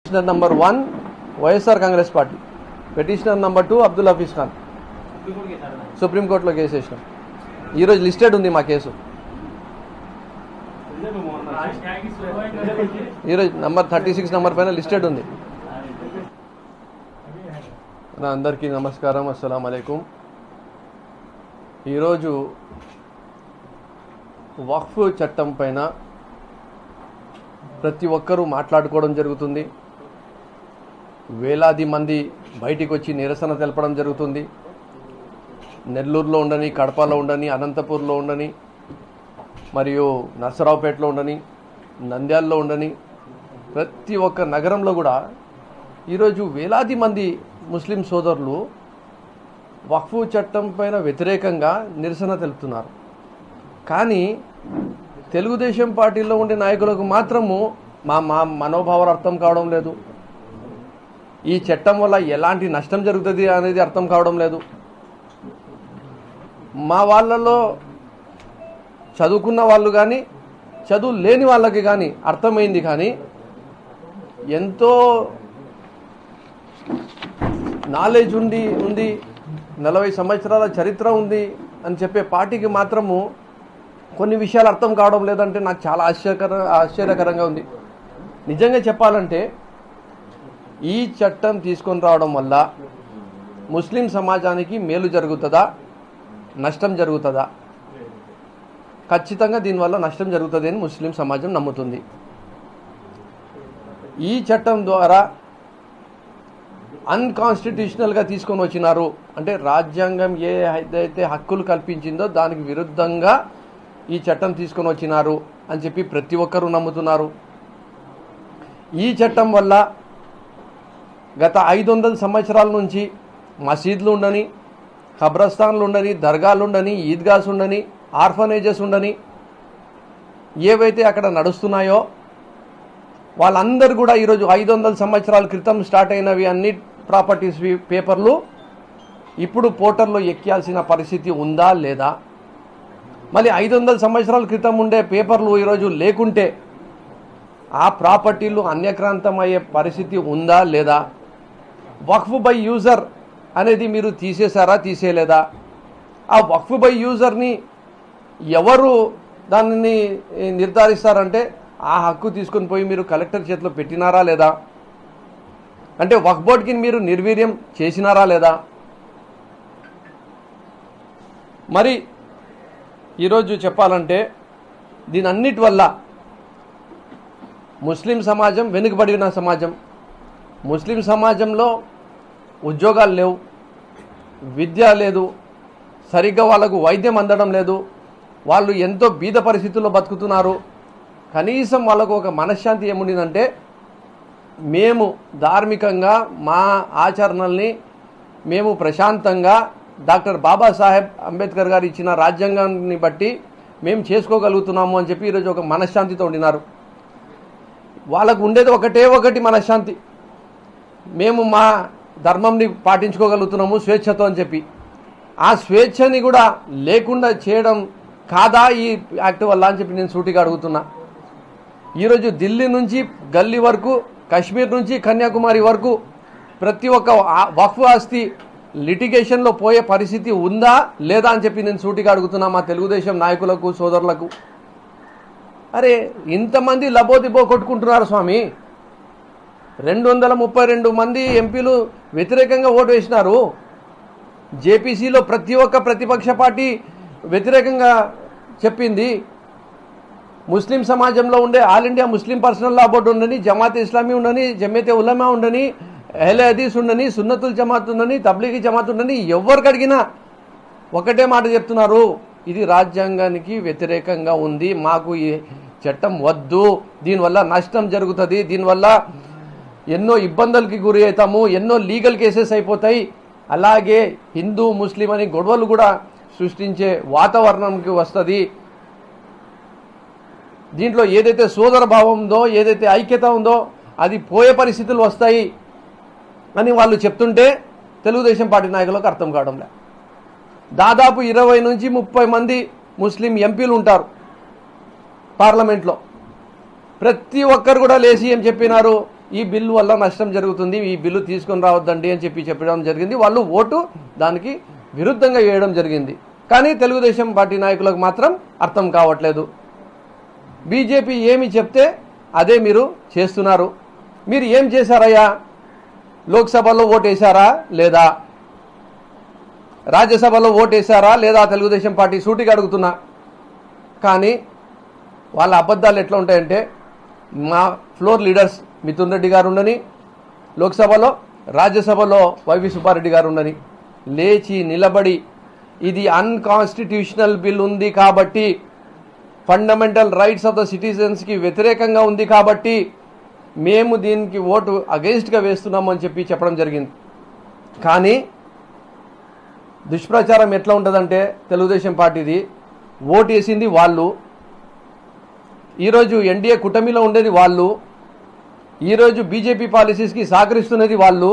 Petitioner number 1 YSR Congress Party, petitioner number 2 Abdul Hafeez Khan. సుప్రీంకోర్టులో case వేసినాం. ఈరోజు లిస్టెడ్ ఉంది మా కేసు. ఈరోజు నంబర్ 36 నంబర్ పైన లిస్టెడ్ ఉంది. అందరికీ నమస్కారం, అస్సలాం అలైకుం. ఈరోజు వక్ఫ్ చట్టం పైన ప్రతి ఒక్కరూ మాట్లాడుకోవడం జరుగుతుంది. వేలాది మంది బయటికి వచ్చి నిరసన తెలపడం జరుగుతుంది. నెల్లూరులో ఉండని, కడపలో ఉండని, అనంతపూర్లో ఉండని, మరియు నర్సరావుపేటలో ఉండని, నంద్యాలలో ఉండని, ప్రతి ఒక్క నగరంలో కూడా ఈరోజు వేలాది మంది ముస్లిం సోదరులు వక్ఫ్ చట్టం పైన వ్యతిరేకంగా నిరసన తెలుపుతున్నారు. కానీ తెలుగుదేశం పార్టీలో ఉండే నాయకులకు మాత్రము మా మనోభావాలు అర్థం కావడం లేదు. ఈ చట్టం వల్ల ఎలాంటి నష్టం జరుగుతుంది అనేది అర్థం కావడం లేదు. మా వాళ్ళలో చదువుకున్న వాళ్ళు కానీ, చదువు లేని వాళ్ళకి కానీ అర్థమైంది. కానీ ఎంతో నాలెడ్జ్ ఉంది 40 సంవత్సరాల చరిత్ర ఉంది అని చెప్పే పార్టీకి మాత్రము కొన్ని విషయాలు అర్థం కావడం లేదంటే నాకు చాలా ఆశ్చర్యకరంగా ఉంది. నిజంగా చెప్పాలంటే ఈ చట్టం తీసుకొని రావడం వల్ల ముస్లిం సమాజానికి మేలు జరుగుతుందా, నష్టం జరుగుతుందా? ఖచ్చితంగా దీనివల్ల నష్టం జరుగుతుంది అని ముస్లిం సమాజం నమ్ముతుంది. ఈ చట్టం ద్వారా అన్కాన్స్టిట్యూషనల్గా తీసుకొని వచ్చినారు అంటే రాజ్యాంగం ఏదైతే హక్కులు కల్పించిందో దానికి విరుద్ధంగా ఈ చట్టం తీసుకొని వచ్చినారు అని చెప్పి ప్రతి ఒక్కరూ నమ్ముతున్నారు. ఈ చట్టం వల్ల గత 500 సంవత్సరాల నుంచి మసీదులు ఉండని, ఖబ్రస్థాన్లు ఉండని, దర్గాలు ఉండని, ఈద్గాస్ ఉండని, ఆర్ఫనేజెస్ ఉండని, ఏవైతే అక్కడ నడుస్తున్నాయో వాళ్ళందరూ కూడా ఈరోజు 500 సంవత్సరాల క్రితం స్టార్ట్ అయినవి అన్ని ప్రాపర్టీస్ పేపర్లు ఇప్పుడు పోర్టల్లో ఎక్కాల్సిన పరిస్థితి ఉందా లేదా? మళ్ళీ 500 సంవత్సరాల క్రితం ఉండే పేపర్లు ఈరోజు లేకుంటే ఆ ప్రాపర్టీలు అన్యక్రాంతమయ్యే పరిస్థితి ఉందా లేదా? వక్ఫ్ బై యూజర్ అనేది మీరు తీసేశారా, తీసేయలేదా? ఆ వక్ఫ్ బై యూజర్ని ఎవరు దానిని నిర్ధారిస్తారంటే ఆ హక్కు తీసుకొని పోయి మీరు కలెక్టర్ చేతిలో పెట్టినారా లేదా? అంటే వక్ఫ్ బోర్డుకి మీరు నిర్వీర్యం చేసినారా లేదా? మరి ఈరోజు చెప్పాలంటే దీని అన్నిటి వల్ల ముస్లిం సమాజం వెనుకబడిన సమాజం. ముస్లిం సమాజంలో ఉద్యోగాలు లేవు, విద్య లేదు, సరిగ్గా వాళ్ళకు వైద్యం అందడం లేదు, వాళ్ళు ఎంతో బీద పరిస్థితుల్లో బతుకుతున్నారు. కనీసం వాళ్ళకు ఒక మనశ్శాంతి ఏముండిందంటే మేము ధార్మికంగా మా ఆచరణల్ని మేము ప్రశాంతంగా డాక్టర్ బాబాసాహెబ్ అంబేద్కర్ గారు ఇచ్చిన రాజ్యాంగాన్ని బట్టి మేము చేసుకోగలుగుతున్నాము అని చెప్పి ఈరోజు ఒక మనశ్శాంతితో ఉండినారు. వాళ్ళకు ఉండేది ఒకటి మనశ్శాంతి, మేము మా ధర్మంని పాటించుకోగలుగుతున్నాము స్వేచ్ఛతో అని చెప్పి. ఆ స్వేచ్ఛని కూడా లేకుండా చేయడం కాదా ఈ యాక్ట్ వల్ల అని చెప్పి నేను సూటిగా అడుగుతున్నా. ఈరోజు ఢిల్లీ నుంచి గల్లీ వరకు, కాశ్మీర్ నుంచి కన్యాకుమారి వరకు ప్రతి ఒక్క వక్ఫ్ ఆస్తి లిటిగేషన్లో పోయే పరిస్థితి ఉందా లేదా అని చెప్పి నేను సూటిగా అడుగుతున్నా మా తెలుగుదేశం నాయకులకు, సోదరులకు. అరే ఇంతమంది లబోదిబో కొట్టుకుంటున్నారు స్వామి. 232 మంది ఎంపీలు వ్యతిరేకంగా ఓటు వేసినారు. జేపీసీలో ప్రతి ఒక్క ప్రతిపక్ష పార్టీ వ్యతిరేకంగా చెప్పింది. ముస్లిం సమాజంలో ఉండే ఆల్ ఇండియా ముస్లిం పర్సనల్ లా బోర్డు ఉండని, జమాత్ ఇస్లామీ ఉండని, జమీయతే ఉలమా ఉండని, అహ్లే హదీస్ ఉండని, సున్నతుల్ జమాత్ ఉండని, తబ్లీగీ జమాత్ ఉండని, ఎవరికి అడిగినా ఒకటే మాట చెప్తున్నారు, ఇది రాజ్యాంగానికి వ్యతిరేకంగా ఉంది, మాకు ఈ చట్టం వద్దు, దీనివల్ల నష్టం జరుగుతుంది, దీనివల్ల ఎన్నో ఇబ్బందులకి గురి అవుతాము, ఎన్నో లీగల్ కేసెస్ అయిపోతాయి, అలాగే హిందూ ముస్లిం అని గొడవలు కూడా సృష్టించే వాతావరణంకి వస్తుంది, దీంట్లో ఏదైతే సోదర భావం ఉందో, ఏదైతే ఐక్యత ఉందో అది పోయే పరిస్థితులు వస్తాయి అని వాళ్ళు చెప్తుంటే తెలుగుదేశం పార్టీ నాయకులకు అర్థం కావడం లేదు. దాదాపు 20 నుంచి 30 మంది ముస్లిం ఎంపీలు ఉంటారు పార్లమెంట్లో. ప్రతి ఒక్కరు కూడా లేచి ఏం చెప్పినారు, ఈ బిల్లు వల్ల నష్టం జరుగుతుంది, ఈ బిల్లు తీసుకొని రావద్దండి అని చెప్పడం జరిగింది. వాళ్ళు ఓటు దానికి విరుద్ధంగా వేయడం జరిగింది. కానీ తెలుగుదేశం పార్టీ నాయకులకు మాత్రం అర్థం కావట్లేదు. బీజేపీ ఏమి చెప్తే అదే మీరు చేస్తున్నారు. మీరు ఏం చేశారయ్యా? లోక్సభలో ఓటేశారా లేదా? రాజ్యసభలో ఓటేశారా లేదా? తెలుగుదేశం పార్టీ సూటిగా అడుగుతున్నా. కానీ వాళ్ళ అబద్ధాలు ఎట్లా ఉంటాయంటే, మా ఫ్లోర్ లీడర్స్ మిథున్ రెడ్డి గారు ఉండని లోక్సభలో, రాజ్యసభలో వైవి సుబ్బారెడ్డి గారు ఉండని లేచి నిలబడి ఇది అన్కాన్స్టిట్యూషనల్ బిల్ ఉంది కాబట్టి, ఫండమెంటల్ రైట్స్ ఆఫ్ ద సిటిజన్స్కి వ్యతిరేకంగా ఉంది కాబట్టి మేము దీనికి ఓటు అగెయిన్స్ట్గా వేస్తున్నాము అని చెప్పడం జరిగింది. కానీ దుష్ప్రచారం ఎట్లా ఉంటుందంటే, తెలుగుదేశం పార్టీది ఓటు వేసింది వాళ్ళు, ఈరోజు ఎన్డీఏ కూటమిలో ఉండేది వాళ్ళు, ఈరోజు బీజేపీ పాలసీస్కి సహకరిస్తున్నది వాళ్ళు,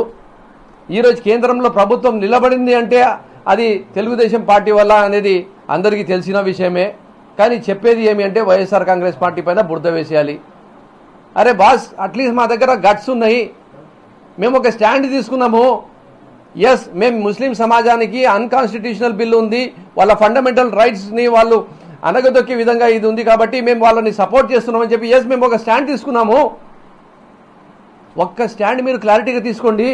ఈరోజు కేంద్రంలో ప్రభుత్వం నిలబడింది అంటే అది తెలుగుదేశం పార్టీ వల్ల అనేది అందరికీ తెలిసిన విషయమే. కానీ చెప్పేది ఏమి అంటే వైఎస్ఆర్ కాంగ్రెస్ పార్టీ పైన బురద వేసేయాలి. అరే బాస్, అట్లీస్ట్ మా దగ్గర గట్స్ ఉన్నాయి, మేము ఒక స్టాండ్ తీసుకున్నాము. ఎస్, మేము ముస్లిం సమాజానికి అన్కాన్స్టిట్యూషనల్ బిల్లు ఉంది, వాళ్ళ ఫండమెంటల్ రైట్స్ని వాళ్ళు అనగదొక్కే విధంగా ఇది ఉంది కాబట్టి మేము వాళ్ళని సపోర్ట్ చేస్తున్నామని చెప్పి ఎస్ మేము ఒక స్టాండ్ తీసుకున్నాము. ఒక్క స్టాండ్ మీరు క్లారిటీగా తీసుకోండి.